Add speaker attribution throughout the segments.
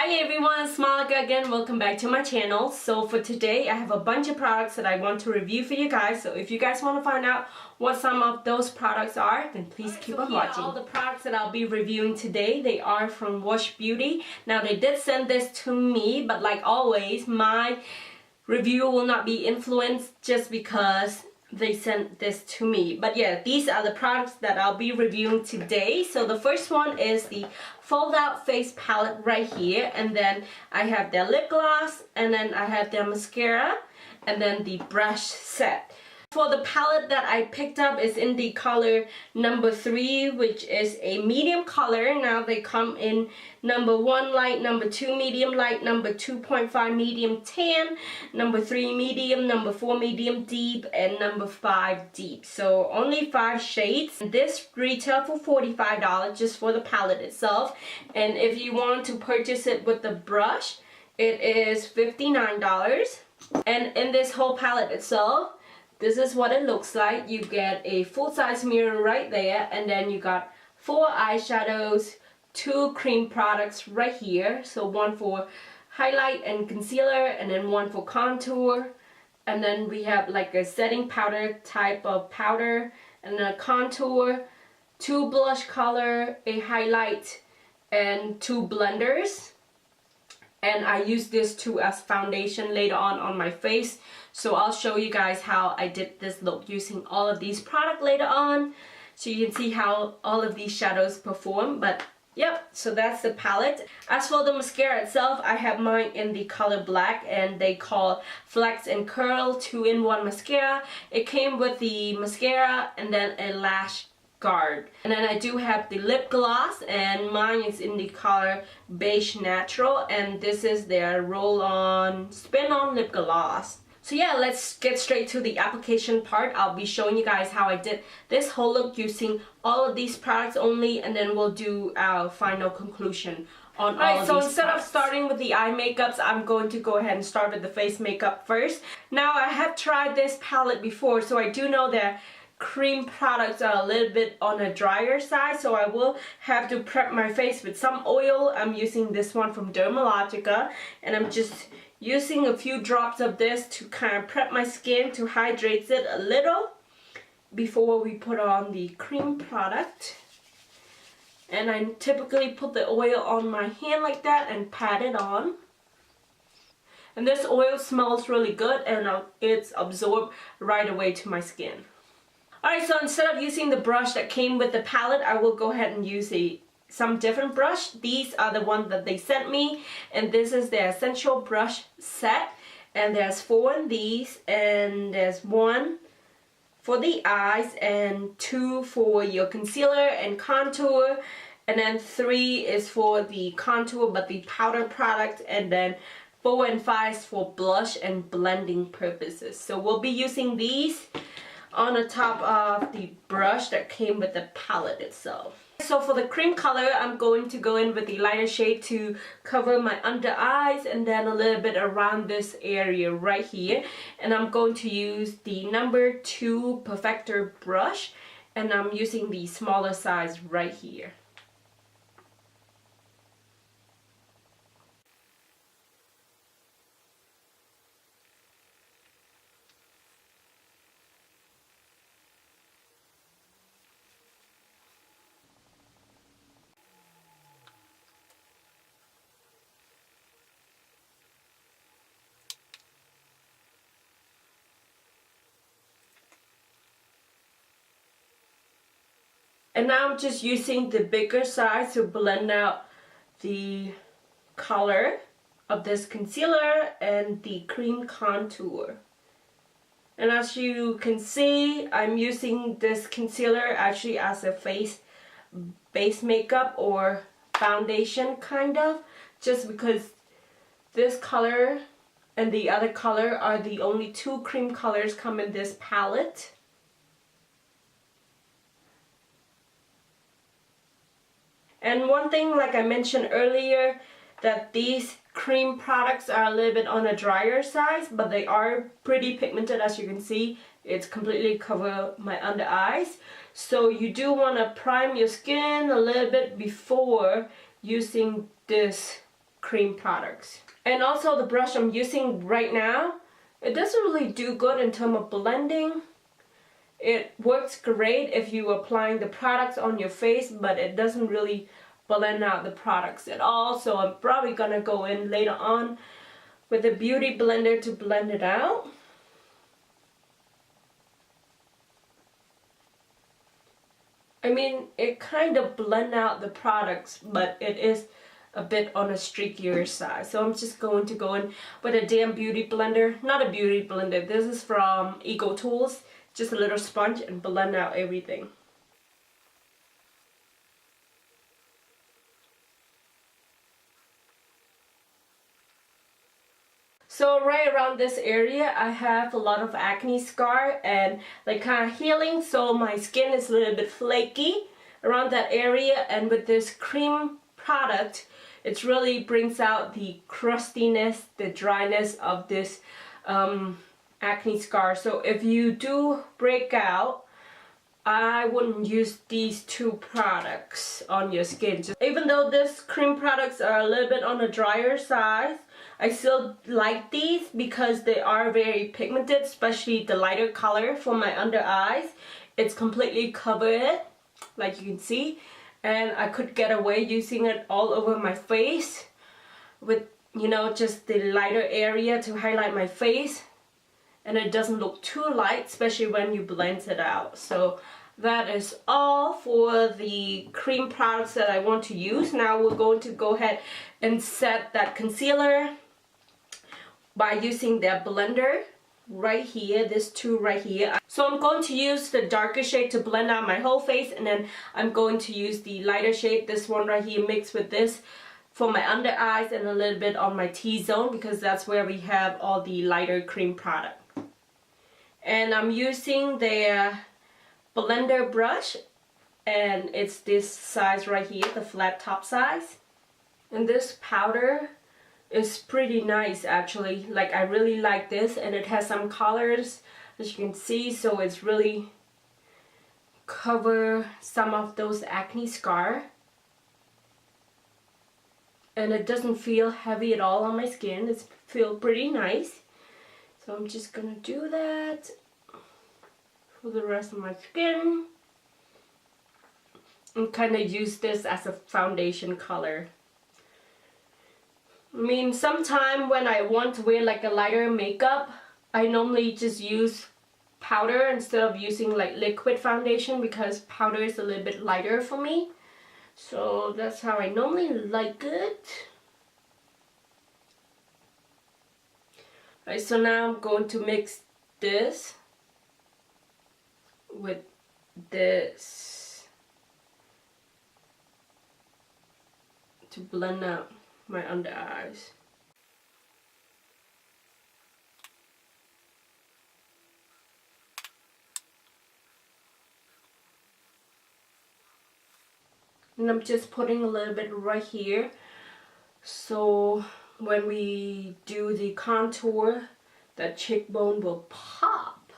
Speaker 1: Hi everyone, it's Malika again. Welcome back to my channel. So for today I have a bunch of products that I want to review for you guys. So if you guys want to find out what some of those products are, then please keep on watching. All the products that I'll be reviewing today, they are from Woosh Beauty. Now they did send this to me, but like always my review will not be influenced just because they sent this to me. But yeah, these are the products that I'll be reviewing today. So the first one is the fold out face palette right here, and then I have their lip gloss, and then I have their mascara, and then the brush set. For the palette that I picked up is in the color number 3, which is a medium color. Now they come in number 1 light, number 2 medium light, number 2.5 medium tan, number 3 medium, number 4 medium deep, and number 5 deep. So only 5 shades. This retail for $45 just for the palette itself. And if you want to purchase it with the brush, it is $59. And in this whole palette itself, this is what it looks like. You get a full-size mirror right there, and then you got 4 eyeshadows, 2 cream products right here. So one for highlight and concealer, and then one for contour. And then we have like a setting powder type of powder, and a contour, 2 blush color, a highlight, and 2 blenders. And I use this too as foundation later on my face. So I'll show you guys how I did this look using all of these products later on, so you can see how all of these shadows perform. But yep, so that's the palette. As for the mascara itself, I have mine in the color black, and they call Flex and Curl 2-in-1 mascara. It came with the mascara and then a lash guard. And then I do have the lip gloss, and mine is in the color Beige Natural, and this is their roll-on spin-on lip gloss. So yeah, let's get straight to the application part. I'll be showing you guys how I did this whole look using all of these products only, and then we'll do our final conclusion on all of these products. So instead of starting with the eye makeups, I'm going to go ahead and start with the face makeup first. Now I have tried this palette before, so I do know that cream products are a little bit on a drier side, so I will have to prep my face with some oil. I'm using this one from Dermalogica, and I'm just using a few drops of this to kind of prep my skin, to hydrate it a little before we put on the cream product. And I typically put the oil on my hand like that and pat it on. And this oil smells really good, and it's absorbed right away to my skin. Alright, so instead of using the brush that came with the palette, I will go ahead and use some different brush. These are the ones that they sent me, and this is their essential brush set. And there's 4 in these, and there's 1 for the eyes, and 2 for your concealer and contour, and then 3 is for the contour but the powder product, and then 4 and 5 is for blush and blending purposes. So we'll be using these on the top of the brush that came with the palette itself. So for the cream color, I'm going to go in with the lighter shade to cover my under eyes, and then a little bit around this area right here. And I'm going to use the number 2 Perfector brush, and I'm using the smaller size right here. And now I'm just using the bigger size to blend out the color of this concealer and the cream contour. And as you can see, I'm using this concealer actually as a face base makeup or foundation kind of, just because this color and the other color are the only 2 cream colors come in this palette. And one thing, like I mentioned earlier, that these cream products are a little bit on a drier side, but they are pretty pigmented. As you can see, it's completely covered my under eyes. So you do want to prime your skin a little bit before using this cream products. And also the brush I'm using right now, it doesn't really do good in terms of blending. It works great if you're applying the products on your face, but it doesn't really blend out the products at all. So I'm probably gonna go in later on with a beauty blender to blend it out. I mean, it kind of blend out the products, but it is a bit on a streakier side. So I'm just going to go in with a damn beauty blender. Not a beauty blender, this is from Ego Tools. Just a little sponge and blend out everything. So right around this area, I have a lot of acne scar and like kind of healing, so my skin is a little bit flaky around that area. And with this cream product, it really brings out the crustiness, the dryness of this acne scar. So if you do break out, I wouldn't use these two products on your skin. Even though these cream products are a little bit on the drier side, I still like these because they are very pigmented, especially the lighter color for my under eyes. It's completely covered, like you can see, and I could get away using it all over my face with, you know, just the lighter area to highlight my face, and it doesn't look too light, especially when you blend it out. So that is all for the cream products that I want to use. Now we're going to go ahead and set that concealer by using that blender right here, this two right here. So I'm going to use the darker shade to blend out my whole face, and then I'm going to use the lighter shade, this one right here, mixed with this for my under eyes and a little bit on my T-zone, because that's where we have all the lighter cream product. And I'm using the blender brush, and it's this size right here, the flat top size. And this powder is pretty nice actually. Like, I really like this, and it has some colors as you can see, so it's really cover some of those acne scar, and it doesn't feel heavy at all on my skin. It feels pretty nice. So I'm just gonna do that for the rest of my skin and kind of use this as a foundation color. I mean, sometime when I want to wear like a lighter makeup, I normally just use powder instead of using like liquid foundation, because powder is a little bit lighter for me. So that's how I normally like it. Right, so now I'm going to mix this with this to blend out my under eyes. And I'm just putting a little bit right here, so when we do the contour, that cheekbone will pop.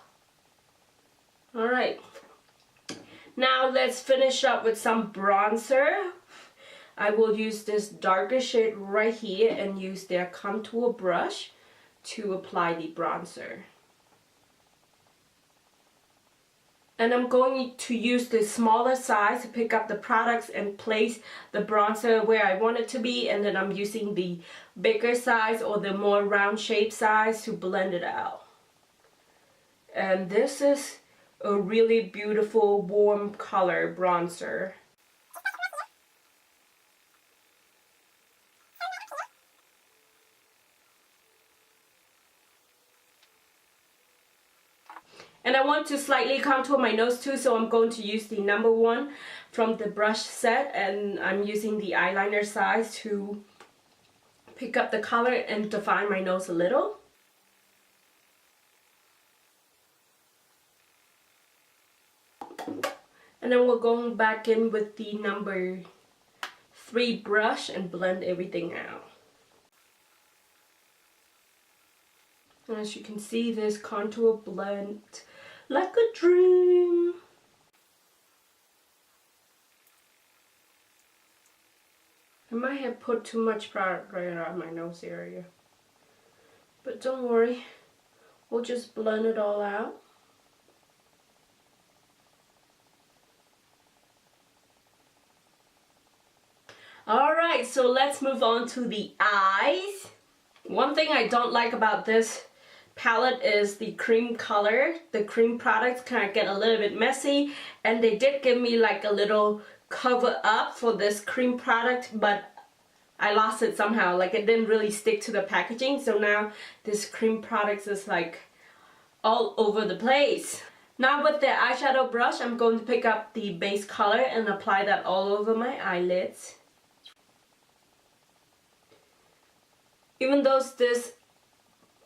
Speaker 1: Alright, now let's finish up with some bronzer. I will use this darker shade right here and use their contour brush to apply the bronzer. And I'm going to use the smaller size to pick up the products and place the bronzer where I want it to be, and then I'm using the bigger size or the more round shape size to blend it out. And this is a really beautiful warm color bronzer. And I want to slightly contour my nose too, so I'm going to use the number 1 from the brush set, and I'm using the eyeliner size to pick up the color and define my nose a little. And then we're going back in with the number 3 brush and blend everything out. And as you can see, this contour blend like a dream. I might have put too much product right around my nose area. But don't worry, we'll just blend it all out. Alright, so let's move on to the eyes. One thing I don't like about this palette is the cream color. The cream products kind of get a little bit messy, and they did give me like a little cover up for this cream product, but I lost it somehow. Like, it didn't really stick to the packaging, so now this cream product is like all over the place. Now with the eyeshadow brush, I'm going to pick up the base color and apply that all over my eyelids. Even though this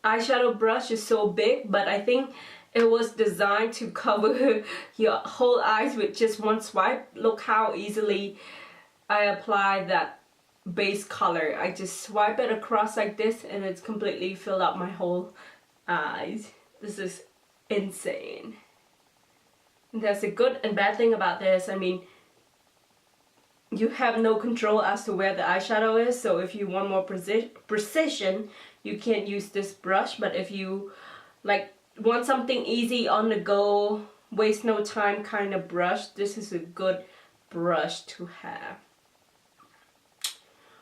Speaker 1: eyeshadow brush is so big, but I think it was designed to cover your whole eyes with just one swipe. Look how easily I apply that base color. I just swipe it across like this and it's completely filled up my whole eyes. This is insane. And that's a good and bad thing about this. I mean, you have no control as to where the eyeshadow is, so if you want more precision, you can't use this brush. But if you like want something easy on the go, waste no time kind of brush, this is a good brush to have.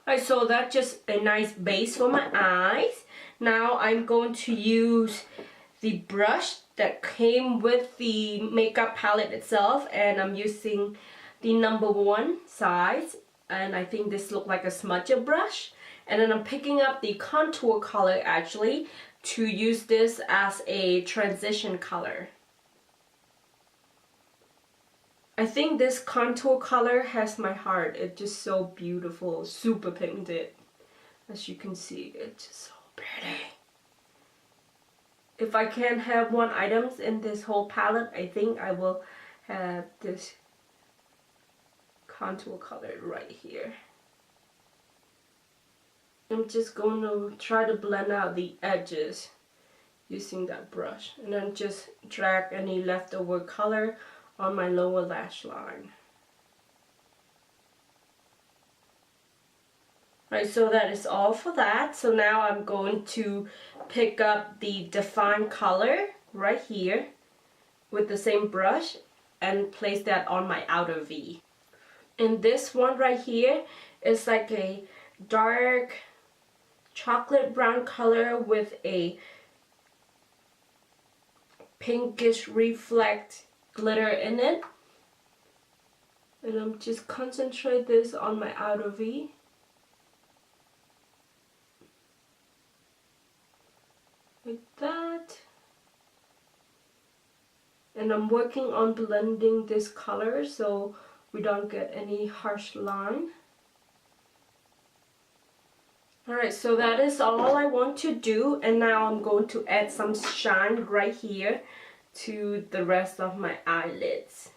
Speaker 1: Alright, so that's just a nice base for my eyes. Now I'm going to use the brush that came with the makeup palette itself, and I'm using the #1 size, and I think this looks like a smudger brush. And then I'm picking up the contour color actually to use this as a transition color. I think this contour color has my heart. It's just so beautiful, super pigmented. As you can see, it's just so pretty. If I can't have one item in this whole palette, I think I will have this contour color right here. I'm just going to try to blend out the edges using that brush, and then just drag any leftover color on my lower lash line. Right, so that is all for that. So now I'm going to pick up the define color right here with the same brush and place that on my outer V. And this one right here is like a dark chocolate brown color with a pinkish reflect glitter in it. And I'm just concentrate this on my outer V. Like that. And I'm working on blending this color so we don't get any harsh line. Alright, so that is all I want to do, and now I'm going to add some shine right here to the rest of my eyelids.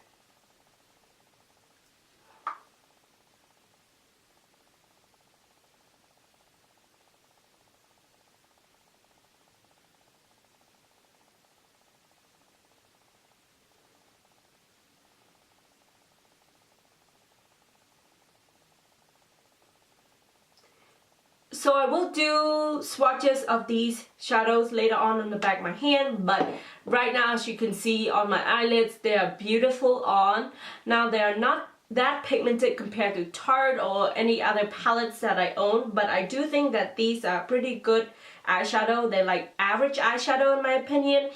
Speaker 1: So I will do swatches of these shadows later on the back of my hand, but right now, as you can see on my eyelids, they are beautiful on. Now they are not that pigmented compared to Tarte or any other palettes that I own, but I do think that these are pretty good eyeshadow. They're like average eyeshadow in my opinion.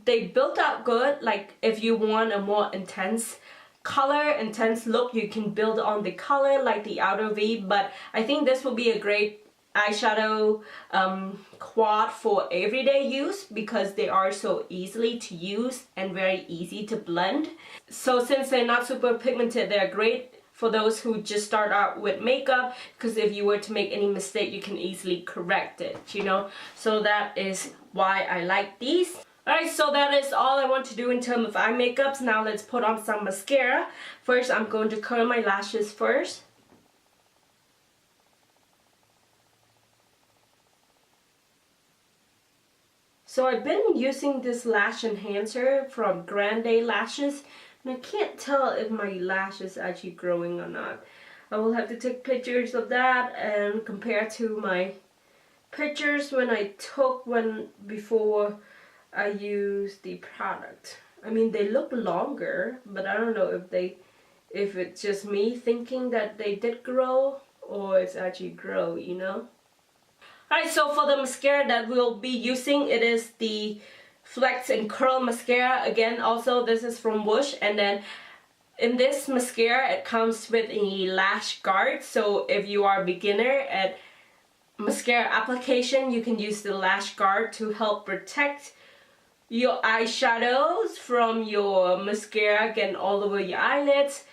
Speaker 1: They built up good. Like if you want a more intense color, intense look, you can build on the color like the outer V, but I think this will be a great eyeshadow quad for everyday use because they are so easily to use and very easy to blend. So since they're not super pigmented, they're great for those who just start out with makeup, because if you were to make any mistake, you can easily correct it, you know. So that is why I like these. Alright, so that is all I want to do in terms of eye makeups. Now let's put on some mascara. First, I'm going to curl my lashes first. So I've been using this lash enhancer from Grande Lashes, and I can't tell if my lash is actually growing or not. I will have to take pictures of that and compare to my pictures when I took before I used the product. I mean, they look longer, but I don't know if it's just me thinking that they did grow or it's actually grow, you know. Alright, so for the mascara that we'll be using, it is the Flex and Curl Mascara. Again, also this is from Woosh, and then in this mascara it comes with a lash guard, so if you are a beginner at mascara application, you can use the lash guard to help protect your eyeshadows from your mascara getting all over your eyelids.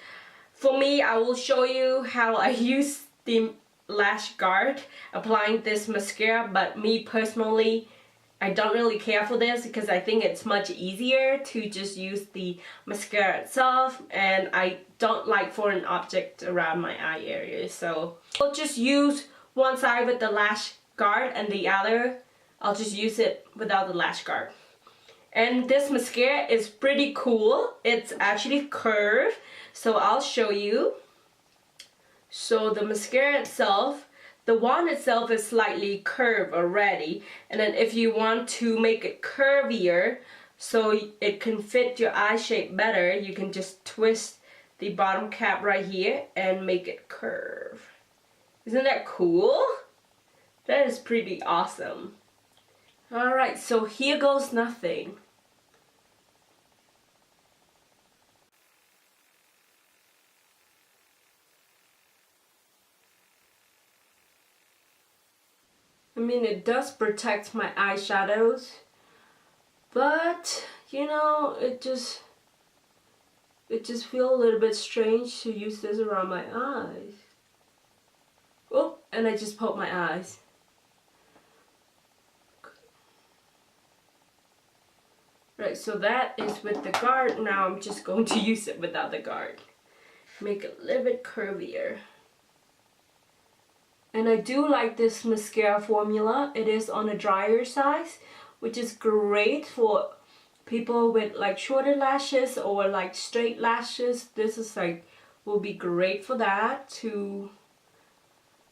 Speaker 1: For me, I will show you how I use the lash guard applying this mascara, but me personally, I don't really care for this because I think it's much easier to just use the mascara itself, and I don't like foreign objects around my eye area, so I'll just use one side with the lash guard and the other I'll just use it without the lash guard. And this mascara is pretty cool. It's actually curved, so I'll show you. So the mascara itself, the wand itself is slightly curved already, and then if you want to make it curvier so it can fit your eye shape better, you can just twist the bottom cap right here and make it curve. Isn't that cool? That is pretty awesome. Alright, so here goes nothing. I mean, it does protect my eyeshadows, but you know, it just feels a little bit strange to use this around my eyes. Oh, and I just poked my eyes. Right, so that is with the guard. Now I'm just going to use it without the guard. Make it a little bit curvier. And I do like this mascara formula. It is on a drier size, which is great for people with like shorter lashes or like straight lashes. This is like, will be great for that, to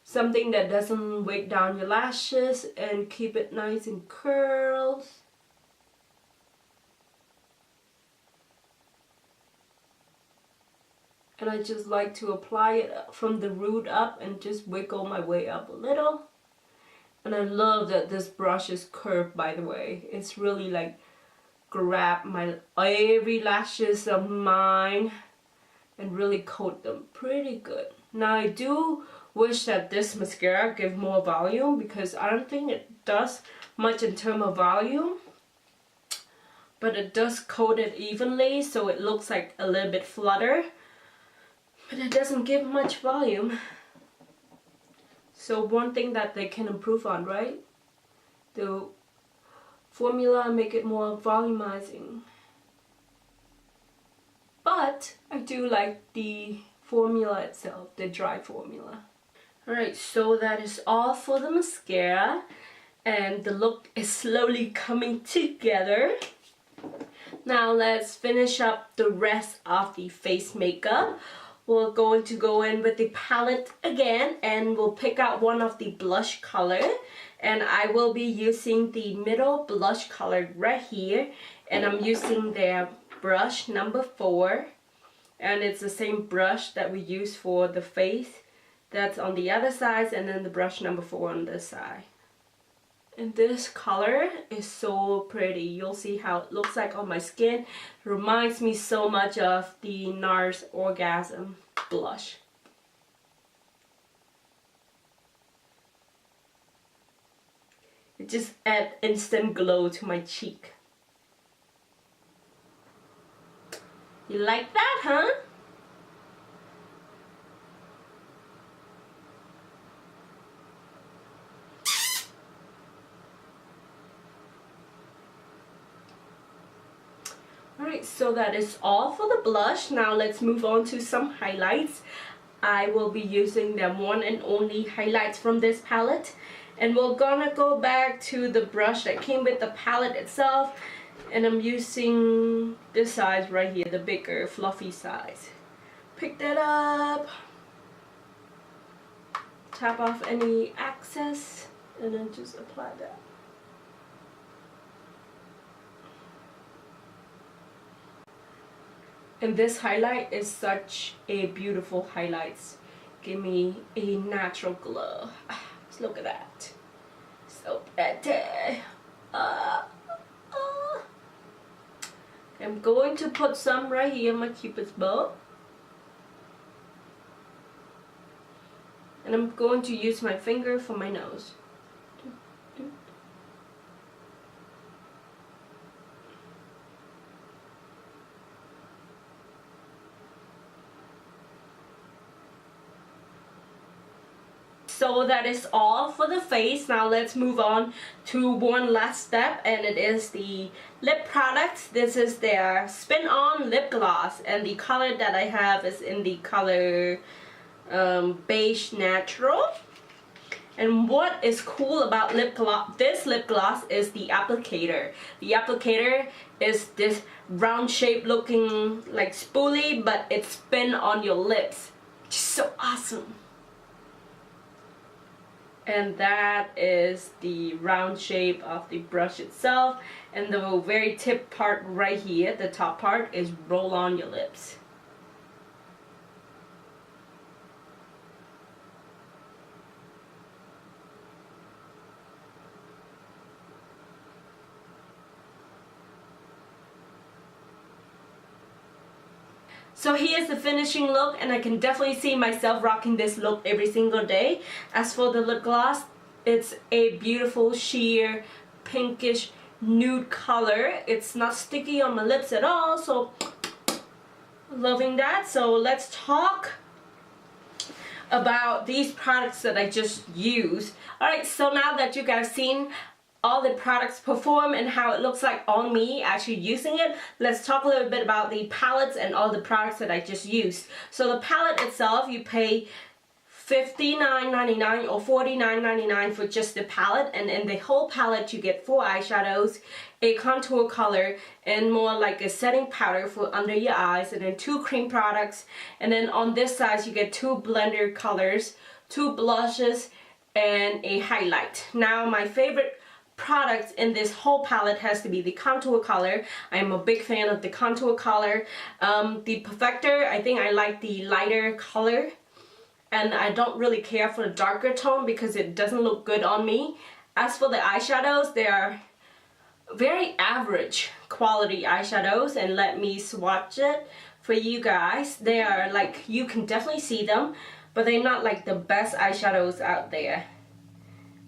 Speaker 1: something that doesn't weight down your lashes and keep it nice and curled. And I just like to apply it from the root up and just wiggle my way up a little. And I love that this brush is curved, by the way. It's really like grab my every lashes of mine and really coat them pretty good. Now I do wish that this mascara give more volume, because I don't think it does much in terms of volume. But it does coat it evenly, so it looks like a little bit flutter. But it doesn't give much volume. So one thing that they can improve on, right? The formula, make it more volumizing. But I do like the formula itself, the dry formula. Alright, so that is all for the mascara. And the look is slowly coming together. Now let's finish up the rest of the face makeup. We're going to go in with the palette again, and we'll pick out one of the blush color, and I will be using the middle blush color right here, and I'm using their brush number 4, and it's the same brush that we use for the face. That's on the other side, and then the brush number 4 on this side. And this color is so pretty. You'll see how it looks like on my skin. It reminds me so much of the NARS Orgasm blush. It just adds instant glow to my cheek. You like that, huh? Alright, so that is all for the blush. Now let's move on to some highlights. I will be using the one and only highlights from this palette. And we're gonna go back to the brush that came with the palette itself. And I'm using this size right here, the bigger, fluffy size. Pick that up. tap off any excess and then just apply that. And this highlight is such a beautiful highlight. Give me a natural glow. Just look at that. So pretty. I'm going to put some right here on my cupid's bow. And I'm going to use my finger for my nose. So that is all for the face. Now let's move on to one last step, and it is the lip products. This is their Spin On Lip Gloss, and the color that I have is in the color Beige Natural. And what is cool about this lip gloss is the applicator. The applicator is this round shape looking like spoolie, but it's spin on your lips. Just so awesome. And that is the round shape of the brush itself, and the very tip part right here, the top part, is roll on your lips. So here's the finishing look, and I can definitely see myself rocking this look every single day. As for the lip gloss, it's a beautiful sheer pinkish nude color. It's not sticky on my lips at all, so loving that. So let's talk about these products that I just used. Alright, so now that you guys seen all the products perform and how it looks like on me actually using it, let's talk a little bit about the palettes and all the products that I just used. So the palette itself, you pay $59.99 or $49.99 for just the palette, and in the whole palette you get 4 eyeshadows, a contour color, and more like a setting powder for under your eyes, and then 2 cream products, and then on this side you get 2 blender colors, 2 blushes, and a highlight. Now my favorite products in this whole palette has to be the contour color. I'm a big fan of the contour color. The perfector, I think I like the lighter color, and I don't really care for the darker tone because it doesn't look good on me. As for the eyeshadows, they are very average quality eyeshadows, and let me swatch it for you guys. They are like, you can definitely see them, but they're not like the best eyeshadows out there.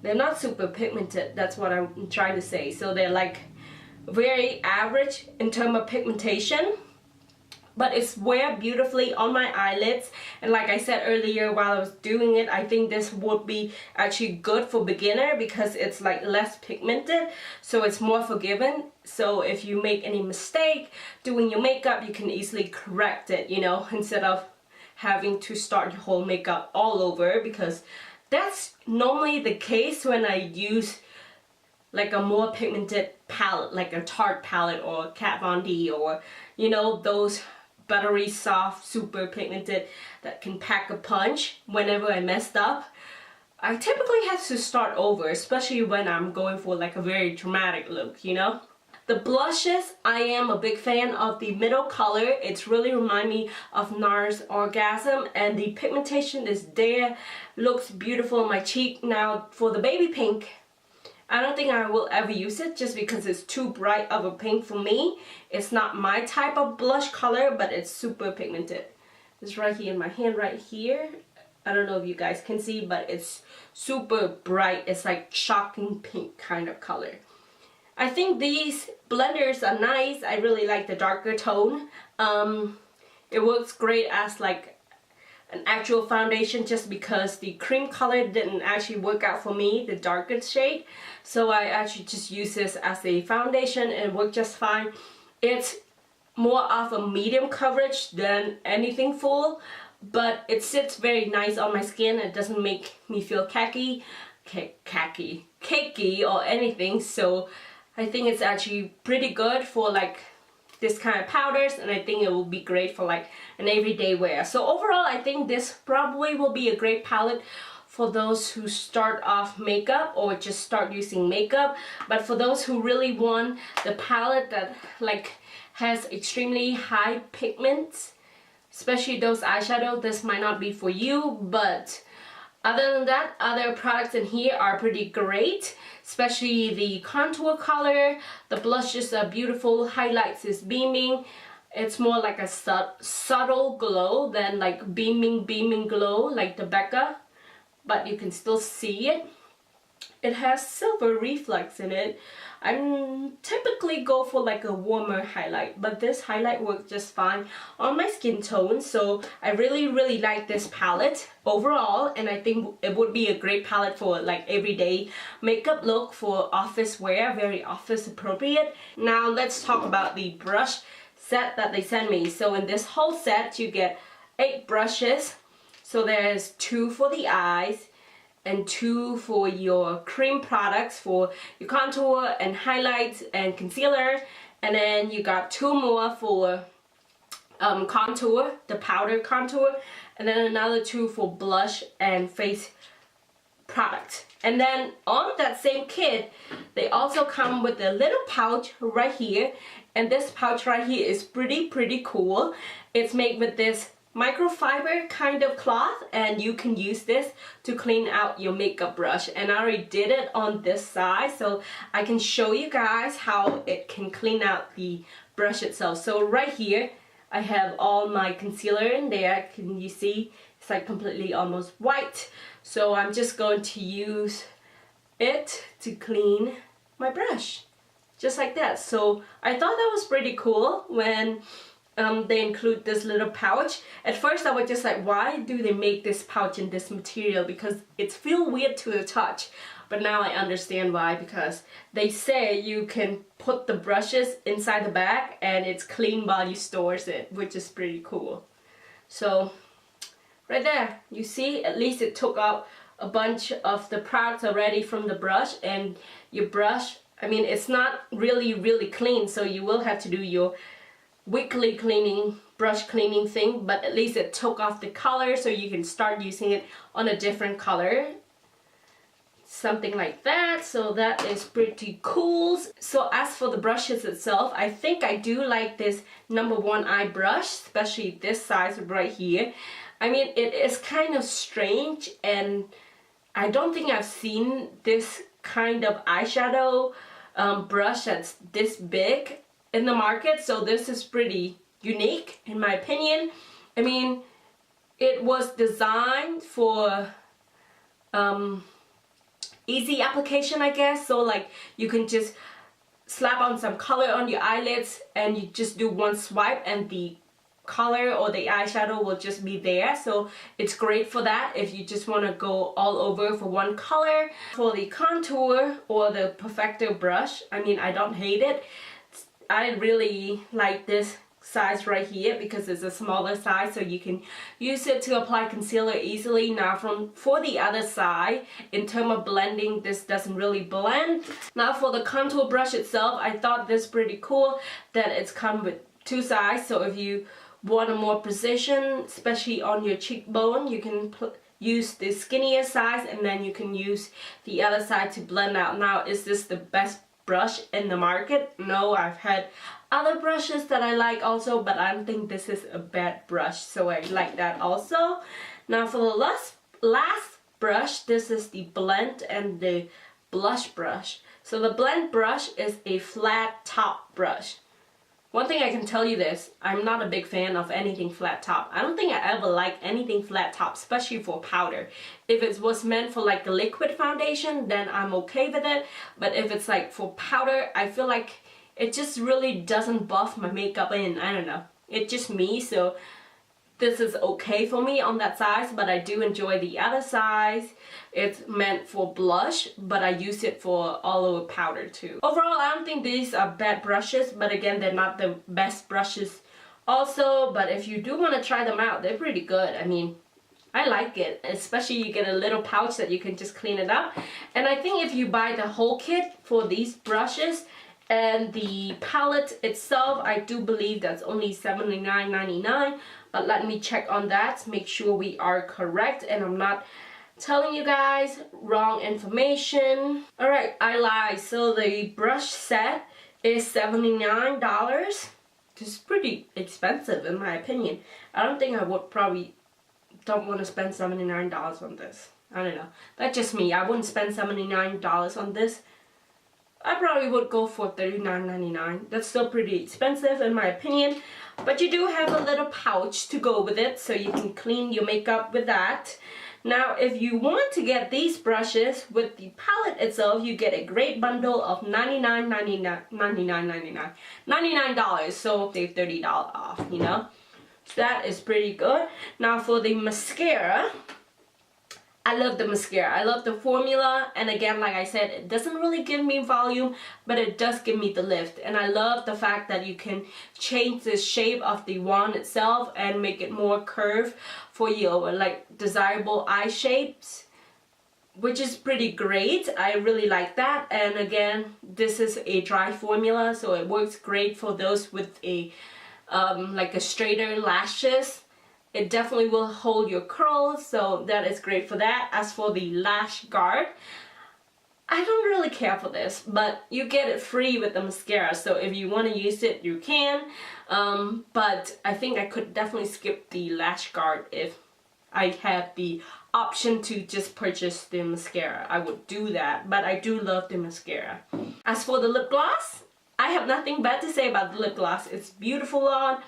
Speaker 1: They're not super pigmented, that's what I'm trying to say. So they're like very average in terms of pigmentation, but it's wear beautifully on my eyelids. And like I said earlier while I was doing it, I think this would be actually good for beginner because it's like less pigmented, so it's more forgiving. So if you make any mistake doing your makeup, you can easily correct it, you know, instead of having to start your whole makeup all over, because that's normally the case when I use like a more pigmented palette, like a Tarte palette or Kat Von D, or you know, those buttery soft super pigmented that can pack a punch. Whenever I messed up, I typically have to start over, especially when I'm going for like a very dramatic look, you know. The blushes, I am a big fan of the middle color. It's really remind me of NARS Orgasm, and the pigmentation is there. Looks beautiful on my cheek. Now for the baby pink, I don't think I will ever use it just because it's too bright of a pink for me. It's not my type of blush color, but it's super pigmented. It's right here in my hand right here. I don't know if you guys can see, but it's super bright. It's like shocking pink kind of color. I think these blenders are nice. I really like the darker tone. It works great as like an actual foundation, just because the cream color didn't actually work out for me, the darker shade. So I actually just use this as a foundation and it worked just fine. It's more of a medium coverage than anything full, but it sits very nice on my skin. It doesn't make me feel cakey or anything. So I think it's actually pretty good for like this kind of powders, and I think it will be great for like an everyday wear. So overall, I think this probably will be a great palette for those who start off makeup or just start using makeup. But for those who really want the palette that like has extremely high pigments, especially those eyeshadow, this might not be for you. But other than that, other products in here are pretty great, especially the contour color. The blushes are beautiful, highlights is beaming. It's more like a subtle glow than like beaming glow like the Becca, but you can still see it. It has silver reflex in it. I typically go for like a warmer highlight, but this highlight works just fine on my skin tone. So I really like this palette overall, and I think it would be a great palette for like everyday makeup look, for office wear, very office appropriate. Now let's talk about the brush set that they sent me. So in this whole set you get 8 brushes. So there's 2 for the eyes and 2 for your cream products for your contour and highlights and concealer, and then you got 2 more for contour, the powder contour, and then another 2 for blush and face product. And then on that same kit they also come with a little pouch right here, and this pouch right here is pretty cool. It's made with this microfiber kind of cloth, and you can use this to clean out your makeup brush. And I already did it on this side, so I can show you guys how it can clean out the brush itself. So right here I have all my concealer in there. Can you see? It's like completely almost white. So I'm just going to use it to clean my brush, just like that. So I thought that was pretty cool when they include this little pouch. At first I was just like, why do they make this pouch in this material? Because it feels weird to the touch. But now I understand why, because they say you can put the brushes inside the bag and it's clean while you stores it, which is pretty cool. So right there, you see, at least it took out a bunch of the products already from the brush. And your brush, I mean, it's not really clean, so you will have to do your weekly cleaning, brush cleaning thing, but at least it took off the color so you can start using it on a different color. Something like that. So that is pretty cool. So as for the brushes itself, I think I do like this #1 eye brush, especially this size right here. I mean, it is kind of strange, and I don't think I've seen this kind of eyeshadow brush that's this big in the market. So this is pretty unique in my opinion. I mean, it was designed for easy application, I guess. So like you can just slap on some color on your eyelids and you just do one swipe and the color or the eyeshadow will just be there. So it's great for that if you just want to go all over for one color. For the contour or the perfector brush, I mean, I don't hate it. I really like this size right here because it's a smaller size, so you can use it to apply concealer easily. Now for the other side, in terms of blending, this doesn't really blend. Now for the contour brush itself, I thought this pretty cool that it's come with 2 sides. So if you want a more precision, especially on your cheekbone, you can use the skinnier size, and then you can use the other side to blend out. Now, is this the best brush in the market? No, I've had other brushes that I like also, but I don't think this is a bad brush, so I like that also. Now for the last brush, this is the blend and the blush brush. So the blend brush is a flat top brush. One thing I can tell you this, I'm not a big fan of anything flat top. I don't think I ever like anything flat top, especially for powder. If it was meant for like a liquid foundation, then I'm okay with it. But if it's like for powder, I feel like it just really doesn't buff my makeup in. I don't know. It's just me, so this is okay for me on that size, but I do enjoy the other size. It's meant for blush, but I use it for all over powder too. Overall, I don't think these are bad brushes, but again, they're not the best brushes also. But if you do want to try them out, they're pretty good. I mean, I like it, especially you get a little pouch that you can just clean it up. And I think if you buy the whole kit for these brushes and the palette itself, I do believe that's only $79.99. But let me check on that, make sure we are correct and I'm not telling you guys wrong information. Alright, I lied. So the brush set is $79. This is pretty expensive in my opinion. I don't think I would probably don't want to spend $79 on this. I don't know. That's just me. I wouldn't spend $79 on this. I probably would go for $39.99. That's still pretty expensive in my opinion. But you do have a little pouch to go with it, so you can clean your makeup with that. Now, if you want to get these brushes with the palette itself, you get a great bundle of $99, so save $30 off, you know. So that is pretty good. Now for the mascara, I love the mascara. I love the formula, and again, like I said, it doesn't really give me volume, but it does give me the lift. And I love the fact that you can change the shape of the wand itself and make it more curved for your like desirable eye shapes, which is pretty great. I really like that. And again, this is a dry formula, so it works great for those with a like a straighter lashes. It definitely will hold your curls, so that is great for that. As for the lash guard, I don't really care for this, but you get it free with the mascara, so if you want to use it, you can. But I think I could definitely skip the lash guard if I had the option to just purchase the mascara. I would do that, but I do love the mascara. As for the lip gloss, I have nothing bad to say about the lip gloss. It's beautiful on.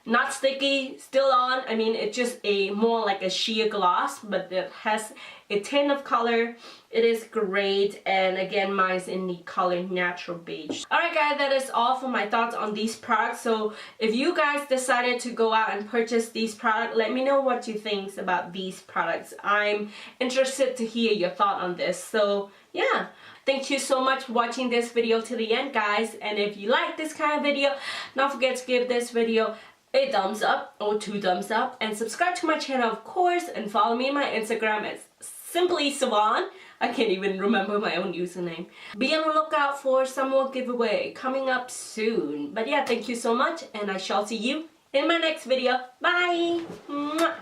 Speaker 1: Not sticky, still on. I mean, it's just a more like a sheer gloss, but it has a tint of color. It is great, and again, mine's in the color Natural Beige. Alright guys, that is all for my thoughts on these products. So if you guys decided to go out and purchase these products, let me know what you think about these products. I'm interested to hear your thought on this. So yeah. Thank you so much for watching this video to the end, guys. And if you like this kind of video, don't forget to give this video a thumbs up or 2 thumbs up, and subscribe to my channel, of course, and follow me on my Instagram at Simply Sawan. I can't even remember my own username. Be on the lookout for some more giveaway coming up soon. But yeah, thank you so much, and I shall see you in my next video. Bye! Mwah.